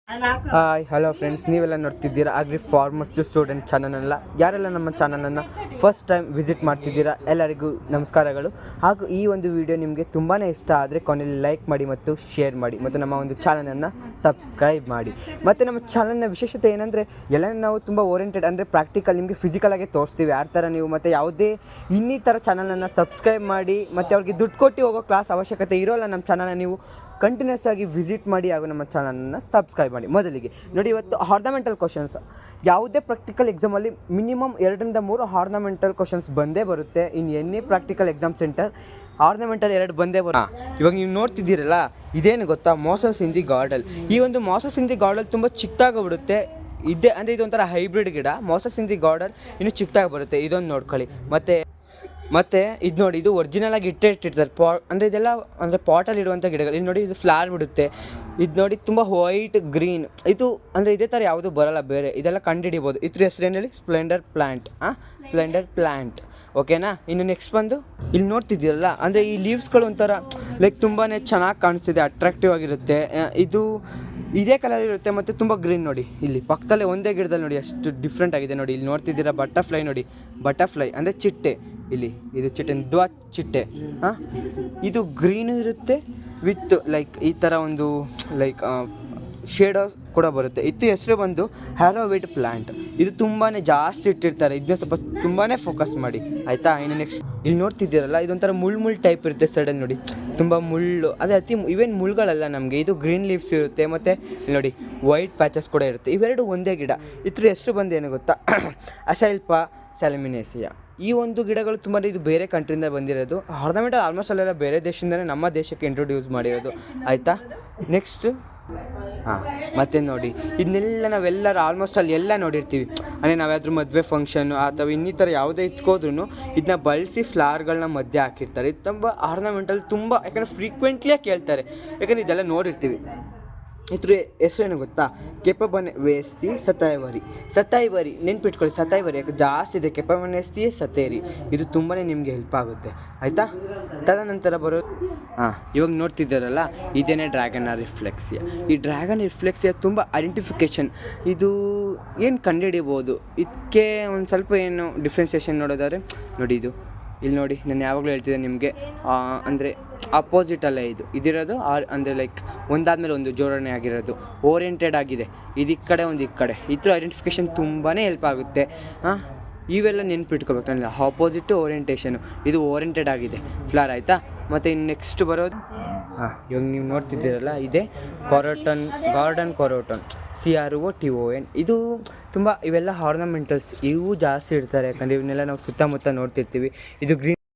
Hi hello friends, ನೀವೆಲ್ಲ ನೋಡ್ತಿದ್ದೀರಾ agri farmers student ಚಾನಲನ್ನು. ಯಾರೆಲ್ಲ ನಮ್ಮ ಚಾನಲನ್ನು ಫಸ್ಟ್ ಟೈಮ್ ವಿಸಿಟ್ ಮಾಡ್ತಿದ್ದೀರಾ ಎಲ್ಲರಿಗೂ ನಮಸ್ಕಾರಗಳು. ಹಾಗೂ ಈ ಒಂದು ವಿಡಿಯೋ ನಿಮಗೆ ತುಂಬಾ ಇಷ್ಟ ಆದರೆ ಕೊನೆಯಲ್ಲಿ ಲೈಕ್ ಮಾಡಿ ಮತ್ತು ಶೇರ್ ಮಾಡಿ ಮತ್ತು ನಮ್ಮ ಒಂದು ಚಾನಲನ್ನು ಸಬ್ಸ್ಕ್ರೈಬ್ ಮಾಡಿ. ಮತ್ತು ನಮ್ಮ ಚಾನಲ್ನ ವಿಶೇಷತೆ ಏನಂದರೆ ಎಲ್ಲ ನಾವು ತುಂಬ ಓರಿಯೆಂಟೆಡ್ ಅಂದರೆ ಪ್ರಾಕ್ಟಿಕಲ್ ನಿಮಗೆ ಫಿಸಿಕಲಾಗಿ ತೋರಿಸ್ತೀವಿ. ಆ ಥರ ನೀವು ಮತ್ತು ಯಾವುದೇ ಇನ್ನಿತರ ಚಾನಲನ್ನು ಸಬ್ಸ್ಕ್ರೈಬ್ ಮಾಡಿ ಮತ್ತು ಅವ್ರಿಗೆ ದುಡ್ಡು ಕೊಟ್ಟು ಹೋಗೋ ಕ್ಲಾಸ್ ಅವಶ್ಯಕತೆ ಇರೋಲ್ಲ. ನಮ್ಮ ಚಾನಲ್ನ ನೀವು ಕಂಟಿನ್ಯೂಸ್ ಆಗಿ ವಿಸಿಟ್ ಮಾಡಿ ಹಾಗೂ ನಮ್ಮ ಚಾನಲನ್ನು ಸಬ್ಸ್ಕ್ರೈಬ್ ಮಾಡಿ. ಮೊದಲಿಗೆ ನೋಡಿ, ಇವತ್ತು ಆರ್ನಮೆಂಟಲ್ ಕ್ವಶನ್ಸ್. ಯಾವುದೇ ಪ್ರಾಕ್ಟಿಕಲ್ ಎಕ್ಸಾಮಲ್ಲಿ ಮಿನಿಮಮ್ 2-3 ಆರ್ನಮೆಂಟಲ್ ಕ್ವಶನ್ಸ್ ಬಂದೇ ಬರುತ್ತೆ. In any practical exam centre ornamental 2 ಬಂದೇ ಬರುತ್ತೆ. ಇವಾಗ ನೀವು ನೋಡ್ತಿದ್ದೀರಲ್ಲ, ಇದೇನು ಗೊತ್ತಾ, ಮಾಸಸ್ ಇನ್ ದಿ ಗಾರ್ಡನ್. ಈ ಒಂದು ಮಾಸಸ್ ಇನ್ ದಿ ಗಾರ್ಡನ್ ತುಂಬ ಚಿಕ್ಕದಾಗಿಬಿಡುತ್ತೆ. ಇದೇ ಅಂದರೆ ಇದೊಂಥರ ಹೈಬ್ರಿಡ್ ಗಿಡ. ಮಾಸಸ್ ಇನ್ ದಿ ಗಾರ್ಡನ್ ಇನ್ನೂ ಚಿಕ್ಕದಾಗಿ ಬರುತ್ತೆ. ಇದೊಂದು ನೋಡ್ಕೊಳ್ಳಿ. ಮತ್ತು ಇದು ನೋಡಿ, ಇದು ಒರಿಜಿನಲಾಗಿ ಇಟ್ಟಿರ್ತಾರೆ. ಅಂದರೆ ಇದೆಲ್ಲ ಅಂದರೆ ಪಾಟಲ್ಲಿ ಇಡುವಂಥ ಗಿಡಗಳು. ಇದು ನೋಡಿ, ಇದು ಫ್ಲವರ್ ಬಿಡುತ್ತೆ. ಇದು ನೋಡಿ ತುಂಬ ವೈಟ್ ಗ್ರೀನ್. ಇದು ಅಂದರೆ ಇದೇ ಥರ ಯಾವುದೂ ಬರೋಲ್ಲ ಬೇರೆ. ಇದೆಲ್ಲ ಕಂಡುಹಿಡಿಬೋದು. ಇದ್ರ ಹೆಸರೇನು ಹೇಳಿ? Splendor plant. Splendor plant. ಓಕೆನಾ? ಇನ್ನು ನೆಕ್ಸ್ಟ್ ಬಂದು ಇಲ್ಲಿ ನೋಡ್ತಿದ್ದೀರಲ್ಲ, ಅಂದರೆ ಈ ಲೀವ್ಸ್ಗಳು ಒಂಥರ ಲೈಕ್ ತುಂಬಾ ಚೆನ್ನಾಗಿ ಕಾಣಿಸ್ತಿದೆ, ಅಟ್ರಾಕ್ಟಿವ್ ಆಗಿರುತ್ತೆ. ಇದು ಇದೇ ಕಲರ್ ಇರುತ್ತೆ ಮತ್ತು ತುಂಬ ಗ್ರೀನ್. ನೋಡಿ ಇಲ್ಲಿ ಪಕ್ಕದಲ್ಲೇ ಒಂದೇ ಗಿಡದಲ್ಲಿ ನೋಡಿ ಎಷ್ಟು ಡಿಫ್ರೆಂಟ್ ಆಗಿದೆ. ನೋಡಿ ಇಲ್ಲಿ ನೋಡ್ತಿದ್ದೀರಾ, ಬಟರ್ಫ್ಲೈ. ನೋಡಿ ಬಟರ್ಫ್ಲೈ ಅಂದರೆ ಚಿಟ್ಟೆ. ಇಲ್ಲಿ ಇದು ಚಿಟ್ಟೆ, ನಿಜವಾದ ಚಿಟ್ಟೆ. ಇದು ಗ್ರೀನು ಇರುತ್ತೆ ವಿತ್ ಲೈಕ್ ಈ ಥರ ಒಂದು ಲೈಕ್ ಶೇಡೋಸ್ ಕೂಡ ಬರುತ್ತೆ. ಇದು ಹೆಸರು ಬಂದು ಹ್ಯಾರೋವಿಡ್ ಪ್ಲ್ಯಾಂಟ್. ಇದು ತುಂಬಾ ಜಾಸ್ತಿ ಇಟ್ಟಿರ್ತಾರೆ. ಇದನ್ನ ಸ್ವಲ್ಪ ತುಂಬಾ ಫೋಕಸ್ ಮಾಡಿ, ಆಯಿತಾ? ಇನ್ನು ನೆಕ್ಸ್ಟ್ ಇಲ್ಲಿ ನೋಡ್ತಿದ್ದೀರಲ್ಲ, ಇದೊಂಥರ ಮುಳ್ಳು ಟೈಪ್ ಇರುತ್ತೆ ಸೈಡಲ್ಲಿ. ನೋಡಿ ತುಂಬ ಮುಳ್ಳು, ಅದೇ ಇವೇನು ಮುಳ್ಳುಗಳಲ್ಲ ನಮಗೆ. ಇದು ಗ್ರೀನ್ ಲೀವ್ಸ್ ಇರುತ್ತೆ ಮತ್ತು ನೋಡಿ ವೈಟ್ ಪ್ಯಾಚಸ್ ಕೂಡ ಇರುತ್ತೆ. ಇವೆರಡು ಒಂದೇ ಗಿಡ. ಇದ್ರ ಹೆಸರು ಬಂದು ಏನು ಗೊತ್ತಾ? ಅಸೈಲ್ಪಾ ಸ್ಯಾಲಮಿನೇಸಿಯಾ. ಈ ಒಂದು ಗಿಡಗಳು ತುಂಬ ಇದು ಬೇರೆ ಕಂಟ್ರಿಯಿಂದ ಬಂದಿರೋದು. ಆರ್ನಮೆಂಟಲ್ ಆಲ್ಮೋಸ್ಟ್ ಅಲ್ಲೆಲ್ಲ ಬೇರೆ ದೇಶದಿಂದಲೇ ನಮ್ಮ ದೇಶಕ್ಕೆ ಇಂಟ್ರೊಡ್ಯೂಸ್ ಮಾಡಿರೋದು, ಆಯಿತಾ? ನೆಕ್ಸ್ಟು ಮತ್ತು ನೋಡಿ, ಇದನ್ನೆಲ್ಲ ನಾವೆಲ್ಲರೂ ಆಲ್ಮೋಸ್ಟ್ ಅಲ್ಲಿ ಎಲ್ಲ ನೋಡಿರ್ತೀವಿ. ಅಂದರೆ ನಾವ್ಯಾದ್ರೂ ಮದುವೆ ಫಂಕ್ಷನ್ನು ಅಥವಾ ಇನ್ನಿತರ ಯಾವುದೇ ಇಟ್ಕೋದ್ರೂ ಇದನ್ನ ಬಳಸಿ ಫ್ಲವರ್ಗಳನ್ನ ಮಧ್ಯೆ ಹಾಕಿರ್ತಾರೆ. ಇದು ತುಂಬ ಆರ್ನಮೆಂಟಲ್ ತುಂಬ, ಯಾಕಂದರೆ ಫ್ರೀಕ್ವೆಂಟ್ಲಿಯಾಗಿ ಕೇಳ್ತಾರೆ, ಯಾಕಂದರೆ ಇದೆಲ್ಲ ನೋಡಿರ್ತೀವಿ. ಇದ್ರ ಹೆಸರೇನು ಗೊತ್ತಾ? ಕೆಪಬನೆವೇಸ್ತಿ ಸತೈವರಿ. ನೆನ್ಪಿಟ್ಕೊಳ್ಳಿ, ಸತೈವರಿ. ಯಾಕೆ ಜಾಸ್ತಿ ಇದೆ, ಕೆಪಬನೆವೇಸ್ತಿ ಸತೇರಿ. ಇದು ತುಂಬಾ ನಿಮಗೆ ಹೆಲ್ಪ್ ಆಗುತ್ತೆ, ಆಯಿತಾ? ತದನಂತರ ಬರೋದು ಇವಾಗ ನೋಡ್ತಿದ್ದಾರಲ್ಲ, ಇದೇನೇ ಡ್ರ್ಯಾಗನ್ ರಿಫ್ಲೆಕ್ಸಿಯಾ. ಈ ಡ್ರ್ಯಾಗನ್ ರಿಫ್ಲೆಕ್ಸಿಯಾ ತುಂಬ ಐಡೆಂಟಿಫಿಕೇಷನ್. ಇದು ಏನು ಕಂಡುಹಿಡಿಬೋದು, ಇದಕ್ಕೆ ಒಂದು ಸ್ವಲ್ಪ ಏನು ಡಿಫ್ರೆನ್ಸಿಯೇಷನ್ ನೋಡೋದಾದ್ರೆ ನೋಡಿ, ಇದು ಇಲ್ಲಿ ನೋಡಿ, ನಾನು ಯಾವಾಗಲೂ ಹೇಳ್ತಿದ್ದೆ ನಿಮಗೆ, ಅಂದರೆ ಅಪೋಸಿಟಲ್ಲೇ ಇದಿರೋದು ಅಂದರೆ ಲೈಕ್ ಒಂದಾದಮೇಲೆ ಒಂದು ಜೋಡಣೆ ಆಗಿರೋದು, ಓರಿಯೆಂಟೆಡ್ ಆಗಿದೆ. ಇದು ಈ ಕಡೆ ಒಂದು ಈ ಕಡೆ. ಇದ್ರ ಐಡೆಂಟಿಫಿಕೇಷನ್ ತುಂಬಾ ಹೆಲ್ಪ್ ಆಗುತ್ತೆ. ಇವೆಲ್ಲ ನೆನ್ಪಿಟ್ಕೋಬೇಕು. ನಾನು ಆಪೋಸಿಟ್ ಓರಿಯೆಂಟೇಷನು, ಇದು ಓರಿಯೆಂಟೆಡ್ ಆಗಿದೆ ಫ್ಲವರ್, ಆಯಿತಾ? ಮತ್ತು ಇನ್ನು ನೆಕ್ಸ್ಟ್ ಬರೋದು ಇವಾಗ ನೀವು ನೋಡ್ತಿದ್ದೀರಲ್ಲ, ಇದೇ ಗಾರ್ಡನ್ ಕೊರೋಟನ್, CROTON. ಇದು ತುಂಬ, ಇವೆಲ್ಲ ಆರ್ನಮೆಂಟಲ್ಸ್. ಇವು ಜಾಸ್ತಿ ಇಡ್ತಾರೆ, ಯಾಕಂದರೆ ಇವನ್ನೆಲ್ಲ ನಾವು ಸುತ್ತಮುತ್ತ ನೋಡ್ತಿರ್ತೀವಿ. ಇದು ಗ್ರೀನ್